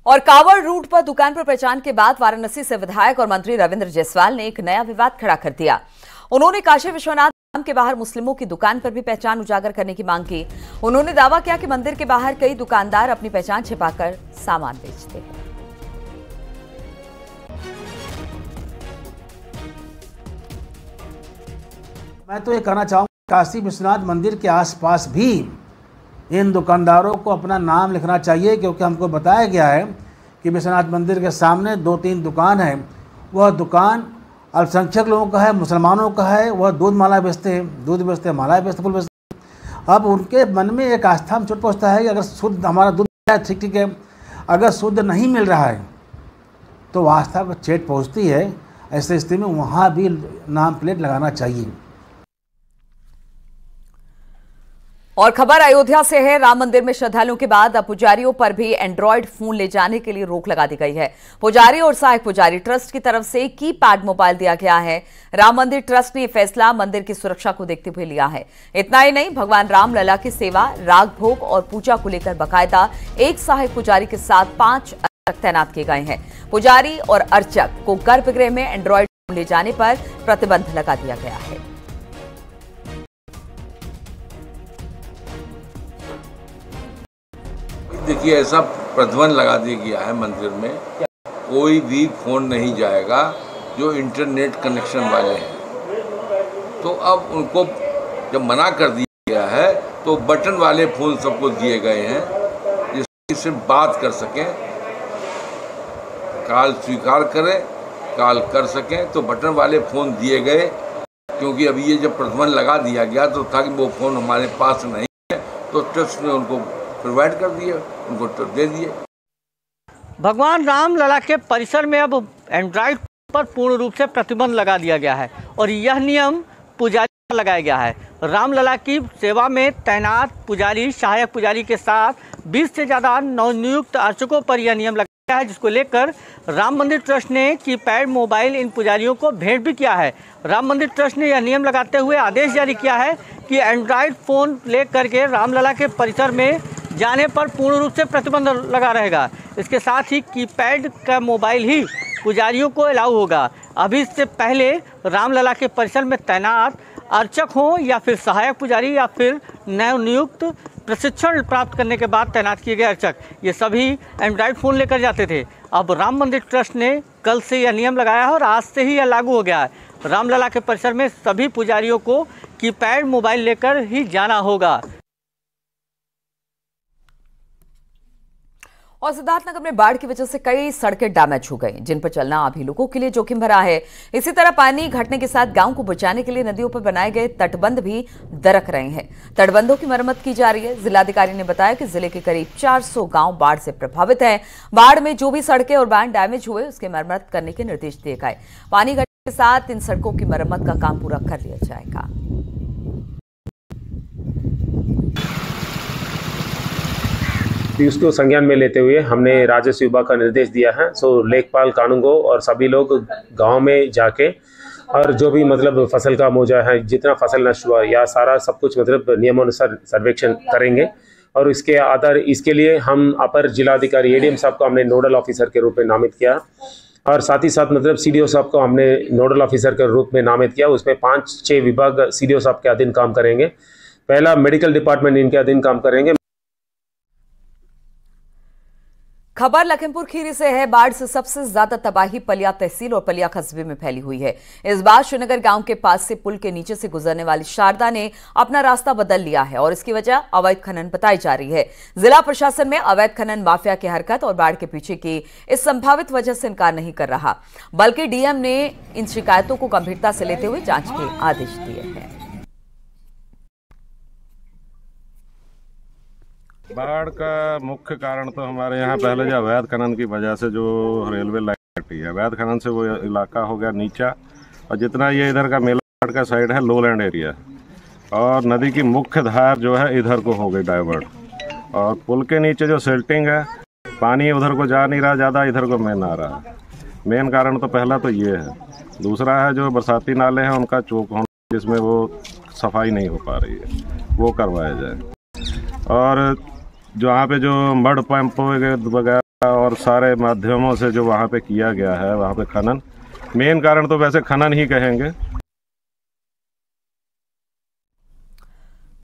और कांवड़ रूट पर दुकान पर पहचान के बाद वाराणसी से विधायक और मंत्री रविंद्र जायसवाल ने एक नया विवाद खड़ा कर दिया। उन्होंने काशी विश्वनाथ धाम के बाहर मुस्लिमों की दुकान पर भी पहचान उजागर करने की मांग की। उन्होंने दावा किया कि मंदिर के बाहर कई दुकानदार अपनी पहचान छिपाकर सामान बेचते हैं। मैं तो ये कहना चाहूँगा, काशी विश्वनाथ मंदिर के आसपास भी इन दुकानदारों को अपना नाम लिखना चाहिए, क्योंकि हमको बताया गया है कि विश्वनाथ मंदिर के सामने 2-3 दुकान है। वह दुकान अल्पसंख्यक लोगों का है, मुसलमानों का है। वह दूध माला बेचते हैं, दूध बेचते हैं, माला बेचते, फूल बेचते हैं। अब उनके मन में एक आस्था में चोट पहुँचता है कि अगर शुद्ध हमारा दूध ठीक है, अगर शुद्ध नहीं मिल रहा है तो आस्था को चोट पहुँचती है। ऐसे स्थिति में वहाँ भी नाम प्लेट लगाना चाहिए। और खबर अयोध्या से है। राम मंदिर में श्रद्धालुओं के बाद अब पुजारियों पर भी एंड्रॉयड फोन ले जाने के लिए रोक लगा दी गई है। पुजारी और सहायक पुजारी ट्रस्ट की तरफ से कीपैड मोबाइल दिया गया है। राम मंदिर ट्रस्ट ने यह फैसला मंदिर की सुरक्षा को देखते हुए लिया है। इतना ही नहीं, भगवान राम लला की सेवा, राग भोग और पूजा को लेकर बाकायदा एक सहायक पुजारी के साथ 5 अर्चक तैनात किए गए हैं। पुजारी और अर्चक को गर्भगृह में एंड्रॉयड फोन ले जाने पर प्रतिबंध लगा दिया गया है। देखिए, ऐसा प्रतिबंध लगा दिया गया है मंदिर में, कोई भी फोन नहीं जाएगा जो इंटरनेट कनेक्शन वाले हैं। तो अब उनको जब मना कर दिया गया है तो बटन वाले फोन सबको दिए गए हैं, जिससे बात कर सकें, कॉल स्वीकार करें, कॉल कर सकें। तो बटन वाले फ़ोन दिए गए, क्योंकि अभी ये जब प्रतिबंध लगा दिया गया तो था कि वो फ़ोन हमारे पास नहीं है, तो ट्रस्ट ने उनको प्रोवाइड कर दिए, उनको तो दे दिए। भगवान राम लला के परिसर में अब एंड्रॉयड पर पूर्ण रूप से प्रतिबंध लगा दिया गया है और यह नियम पुजारी पर लगाया गया है। राम लला की सेवा में तैनात पुजारी, सहायक पुजारी के साथ 20 से ज़्यादा नवनियुक्त अर्चकों पर यह नियम लगा है, जिसको लेकर राम मंदिर ट्रस्ट ने कीपैड मोबाइल इन पुजारियों को भेंट भी किया है। राम मंदिर ट्रस्ट ने यह नियम लगाते हुए आदेश जारी किया है कि एंड्रॉयड फ़ोन ले करके रामलला के परिसर में जाने पर पूर्ण रूप से प्रतिबंध लगा रहेगा। इसके साथ ही कीपैड का मोबाइल ही पुजारियों को अलाउ होगा। अभी इससे पहले रामलला के परिसर में तैनात अर्चक हों या फिर सहायक पुजारी या फिर नवनियुक्त प्रशिक्षण प्राप्त करने के बाद तैनात किए गए अर्चक, ये सभी एंड्रॉयड फ़ोन लेकर जाते थे। अब राम मंदिर ट्रस्ट ने कल से यह नियम लगाया है और आज से ही यह लागू हो गया है। रामलला के परिसर में सभी पुजारियों को कीपैड मोबाइल लेकर ही जाना होगा। और सिद्धार्थनगर में बाढ़ की वजह से कई सड़कें डैमेज हो गई, जिन पर चलना अभी लोगों के लिए जोखिम भरा है। इसी तरह पानी घटने के साथ गांव को बचाने के लिए नदियों पर बनाए गए तटबंध भी दरक रहे हैं। तटबंधों की मरम्मत की जा रही है। जिलाधिकारी ने बताया कि जिले के करीब 400 गांव बाढ़ से प्रभावित हैं। बाढ़ में जो भी सड़कें और बांध डैमेज हुए उसके मरम्मत करने के निर्देश दिए गए। पानी घटने के साथ इन सड़कों की मरम्मत का काम पूरा कर लिया जाएगा। उसको संज्ञान में लेते हुए हमने राजस्व विभाग का निर्देश दिया है। लेखपाल, कानूनगो और सभी लोग गांव में जाके और जो भी मतलब फसल का मौजा है, जितना फसल नष्ट हुआ या सारा सब कुछ मतलब नियमानुसार सर्वेक्षण करेंगे। और इसके आधार इसके लिए हम अपर जिलाधिकारी एडीएम साहब को हमने नोडल ऑफिसर के रूप में नामित किया और साथ ही साथ मतलब सीडीओ साहब को हमने नोडल ऑफिसर के रूप में नामित किया। उसमें 5-6 विभाग सीडीओ साहब के अधीन काम करेंगे। पहला मेडिकल डिपार्टमेंट इनके अधीन काम करेंगे। खबर लखीमपुर खीरी से है। बाढ़ से सबसे ज्यादा तबाही पलिया तहसील और पलिया कस्बे में फैली हुई है। इस बार श्रीनगर गांव के पास से पुल के नीचे से गुजरने वाली शारदा ने अपना रास्ता बदल लिया है और इसकी वजह अवैध खनन बताई जा रही है। जिला प्रशासन में अवैध खनन माफिया की हरकत और बाढ़ के पीछे की इस संभावित वजह से इनकार नहीं कर रहा, बल्कि डीएम ने इन शिकायतों को गंभीरता से लेते हुए जांच के आदेश दिए हैं। बाढ़ का मुख्य कारण तो हमारे यहाँ पहले जो अवैध खनन की वजह से जो रेलवे लाइन कटी है, अवैध खनन से वो इलाका हो गया नीचा। और जितना ये इधर का मेला का साइड है लोलैंड एरिया, और नदी की मुख्य धार जो है इधर को हो गई डाइवर्ट। और पुल के नीचे जो सिल्टिंग है, पानी उधर को जा नहीं रहा ज़्यादा, इधर को मेन आ रहा है। मेन कारण तो पहला तो ये है। दूसरा है जो बरसाती नाले हैं उनका चौक होना, जिसमें वो सफाई नहीं हो पा रही है, वो करवाया जाए। और जहाँ पे जो मड पंप वगैरह और सारे माध्यमों से जो वहाँ पे किया गया है, वहाँ पे खनन, मेन कारण तो वैसे खनन ही कहेंगे।